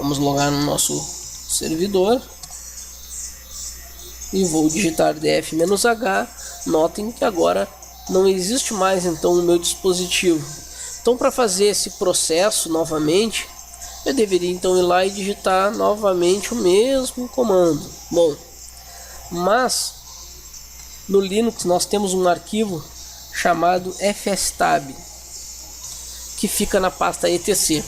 Vamos logar no nosso servidor e vou digitar df-h. Notem que agora não existe mais então o meu dispositivo. Então, para fazer esse processo novamente, eu deveria então ir lá e digitar novamente o mesmo comando. Bom, mas no Linux nós temos um arquivo chamado fstab, que fica na pasta etc.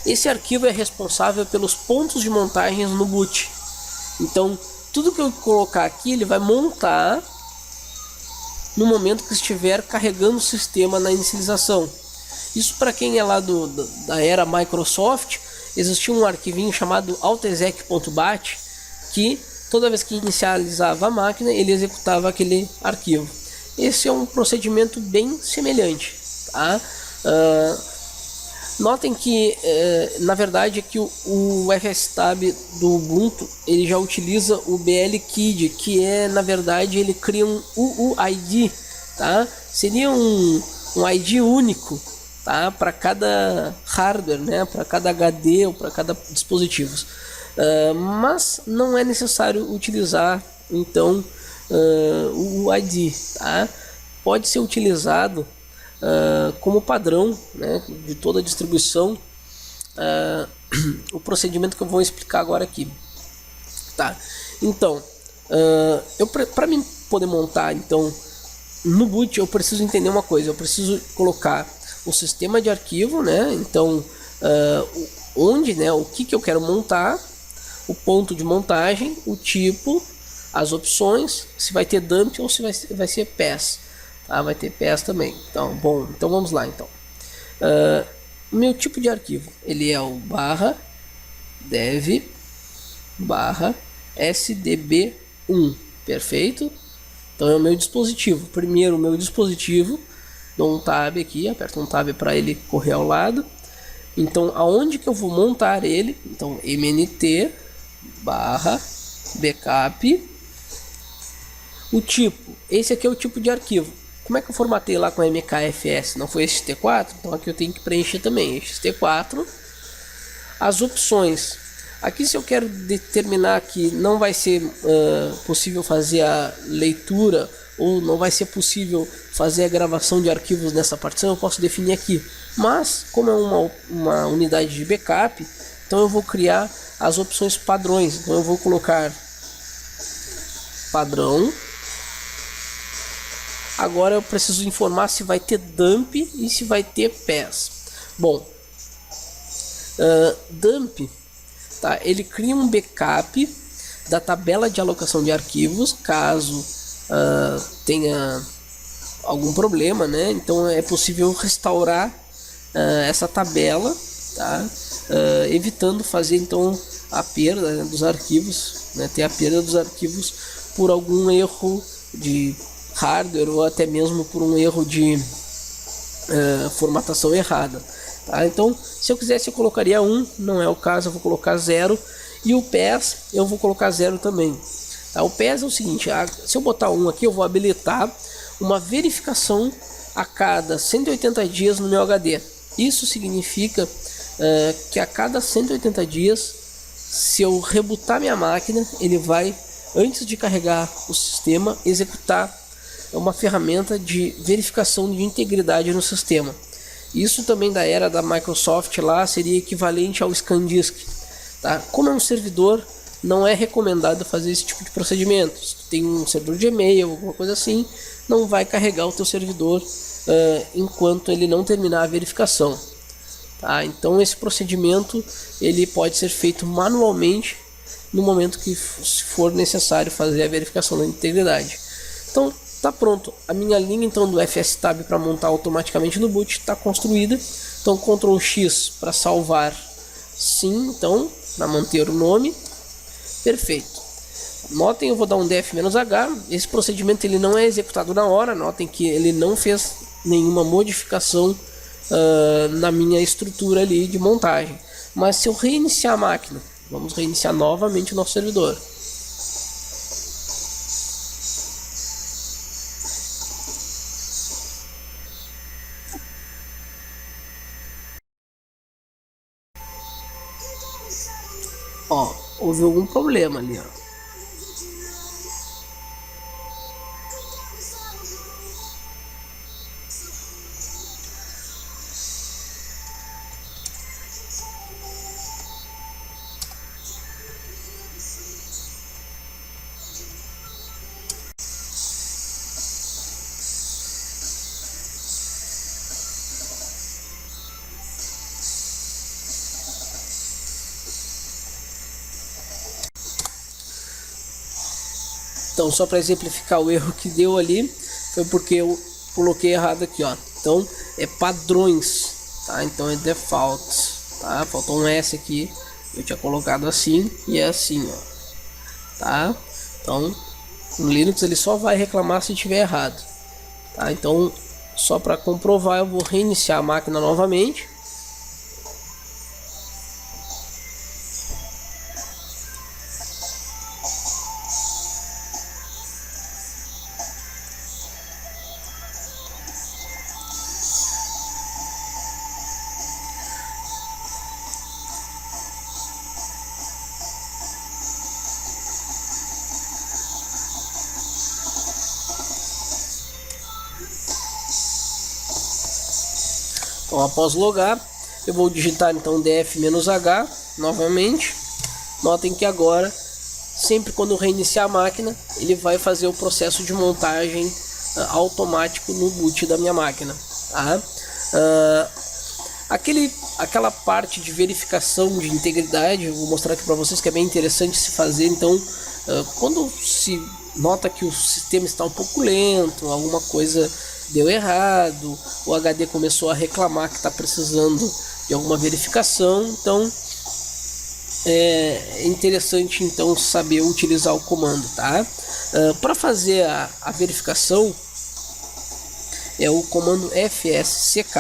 Esse arquivo é responsável pelos pontos de montagens no boot. Então, tudo que eu colocar aqui, ele vai montar no momento que estiver carregando o sistema na inicialização. Isso para quem é lá da era Microsoft, existia um arquivinho chamado autoexec.bat, que toda vez que inicializava a máquina, ele executava aquele arquivo. Esse é um procedimento bem semelhante, tá? Notem que na verdade que o fstab do Ubuntu ele já utiliza o blkid, que é na verdade ele cria um UUID, tá? Seria um ID único, tá? Para cada hardware, né? Para cada HD ou para cada dispositivo. Mas não é necessário utilizar então o UUID, tá? Pode ser utilizado como padrão, né, de toda a distribuição, o procedimento que eu vou explicar agora aqui, tá? Então, para mim poder montar então no boot, eu preciso entender uma coisa. Eu preciso colocar o sistema de arquivo, né? Então, onde, né, o que eu quero montar, o ponto de montagem, o tipo, as opções, se vai ter dump ou se vai ser pass. Vai ter PS também. Então, bom, então vamos lá. Então, meu tipo de arquivo, ele é o /dev /sdb1, perfeito? Então é o meu dispositivo. Primeiro, o meu dispositivo, dou um tab aqui, aperto um tab para ele correr ao lado. Então, aonde que eu vou montar ele? Então, mnt /backup. O tipo, esse aqui é o tipo de arquivo. Como é que eu formatei lá com mkfs? Não foi xt4? Então aqui eu tenho que preencher também xt4. As opções. Aqui, se eu quero determinar que não vai ser possível fazer a leitura ou não vai ser possível fazer a gravação de arquivos nessa partição, eu posso definir aqui. Mas, como é uma unidade de backup, então eu vou criar as opções padrões. Então eu vou colocar padrão. Agora eu preciso informar se vai ter dump e se vai ter pass. Bom, dump, tá? Ele cria um backup da tabela de alocação de arquivos, caso tenha algum problema, né? Então é possível restaurar essa tabela, tá? Evitando fazer então a perda, né, dos arquivos, né? Ter a perda dos arquivos por algum erro de hardware ou até mesmo por um erro de formatação errada, tá? Então, se eu quisesse, eu colocaria 1, não é o caso, eu vou colocar 0, e o PES eu vou colocar 0 também, tá? O PES é o seguinte, se eu botar 1 aqui, eu vou habilitar uma verificação a cada 180 dias no meu HD. Isso significa que a cada 180 dias, se eu rebootar minha máquina, ele vai, antes de carregar o sistema, executar uma ferramenta de verificação de integridade no sistema. Isso também da era da Microsoft lá seria equivalente ao ScanDisk, tá? Como é um servidor, não é recomendado fazer esse tipo de procedimento. Se tu tem um servidor de e-mail, alguma coisa assim, não vai carregar o teu servidor enquanto ele não terminar a verificação, tá? Então esse procedimento ele pode ser feito manualmente no momento que for necessário fazer a verificação da integridade. Então tá pronto, a minha linha então do fstab para montar automaticamente no boot está construída. Então Ctrl X para salvar, sim, então para manter o nome, perfeito. Notem, eu vou dar um df-h. Esse procedimento ele não é executado na hora. Notem que ele não fez nenhuma modificação na minha estrutura ali de montagem. Mas se eu reiniciar a máquina, vamos reiniciar novamente o nosso servidor. Ó, houve algum problema ali, ó. Então, só para exemplificar o erro que deu ali, foi porque eu coloquei errado aqui, ó. Então, é padrões, tá? Então é default, tá? Faltou um S aqui, eu tinha colocado assim e é assim, ó, tá? Então, no Linux ele só vai reclamar se tiver errado, tá? Então, só para comprovar, eu vou reiniciar a máquina novamente. Então, após logar, eu vou digitar então df-h novamente. Notem que agora, sempre quando eu reiniciar a máquina, ele vai fazer o processo de montagem automático no boot da minha máquina, tá? Aquela parte de verificação de integridade, eu vou mostrar aqui para vocês que é bem interessante se fazer. Então, quando se nota que o sistema está um pouco lento, alguma coisa deu errado, o HD começou a reclamar que está precisando de alguma verificação, então é interessante então saber utilizar o comando, tá? Para fazer a verificação é o comando fsck,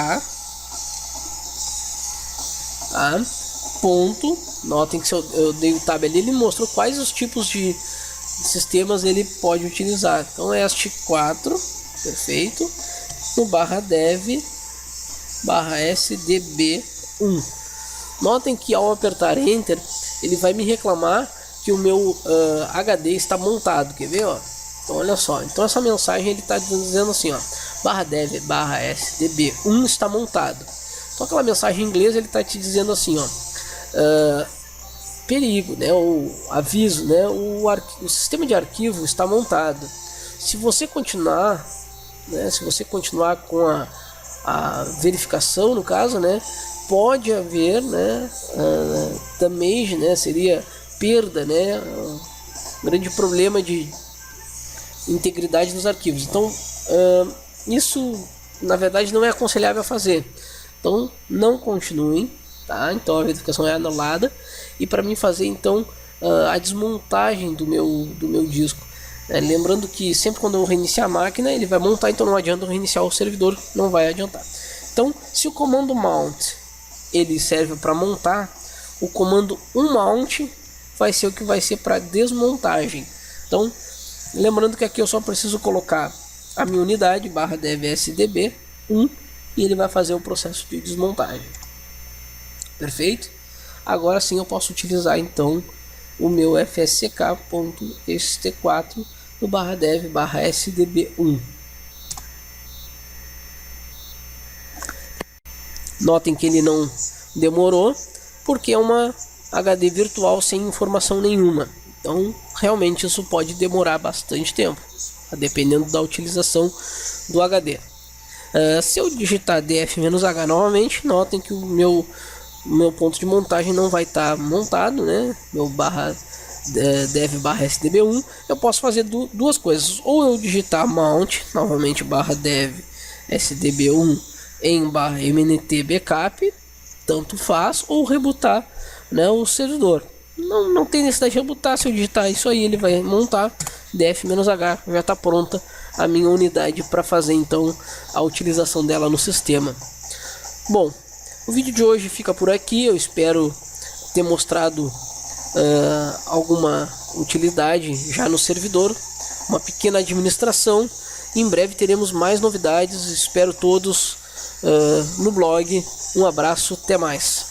tá? Ponto. Notem que se eu dei o tab ali, ele mostrou quais os tipos de sistemas ele pode utilizar. Então est4, perfeito, no /dev /sdb1. Notem que ao apertar enter ele vai me reclamar que o meu HD está montado. Quer ver, ó? Então olha só, então essa mensagem ele está dizendo assim, ó, /dev /sdb1 está montado. Então aquela mensagem em inglês ele está te dizendo assim, ó, perigo, né, o aviso, né, o sistema de arquivo está montado. Se você continuar, né, com a verificação, no caso, né, pode haver, né, damage, né, seria perda, né, grande problema de integridade dos arquivos. Então isso na verdade não é aconselhável a fazer. Então não continuem, tá? Então a verificação é anulada. E para mim fazer então a desmontagem do meu disco, lembrando que sempre quando eu reiniciar a máquina ele vai montar, então não adianta eu reiniciar o servidor, não vai adiantar. Então se o comando mount ele serve para montar, o comando unmount vai ser o que vai ser para desmontagem. Então lembrando que aqui eu só preciso colocar a minha unidade /dev-sdb1 e ele vai fazer o processo de desmontagem. Perfeito? Agora sim eu posso utilizar então o meu fsck.st4 no /dev /sdb1. Notem que ele não demorou porque é uma HD virtual sem informação nenhuma. Então realmente isso pode demorar bastante tempo, dependendo da utilização do HD. Se eu digitar df-h novamente, notem que o meu ponto de montagem não vai estar montado, né? Meu dev /sdb1. Eu posso fazer duas coisas: ou eu digitar mount novamente /dev sdb1 em /mnt backup, tanto faz, ou rebootar, né, o servidor. Não tem necessidade de rebootar. Se eu digitar isso aí, ele vai montar df-h, já está pronta a minha unidade para fazer então a utilização dela no sistema. Bom, o vídeo de hoje fica por aqui. Eu espero ter mostrado alguma utilidade já no servidor, uma pequena administração. Em breve teremos mais novidades. Espero todos no blog. Um abraço, até mais.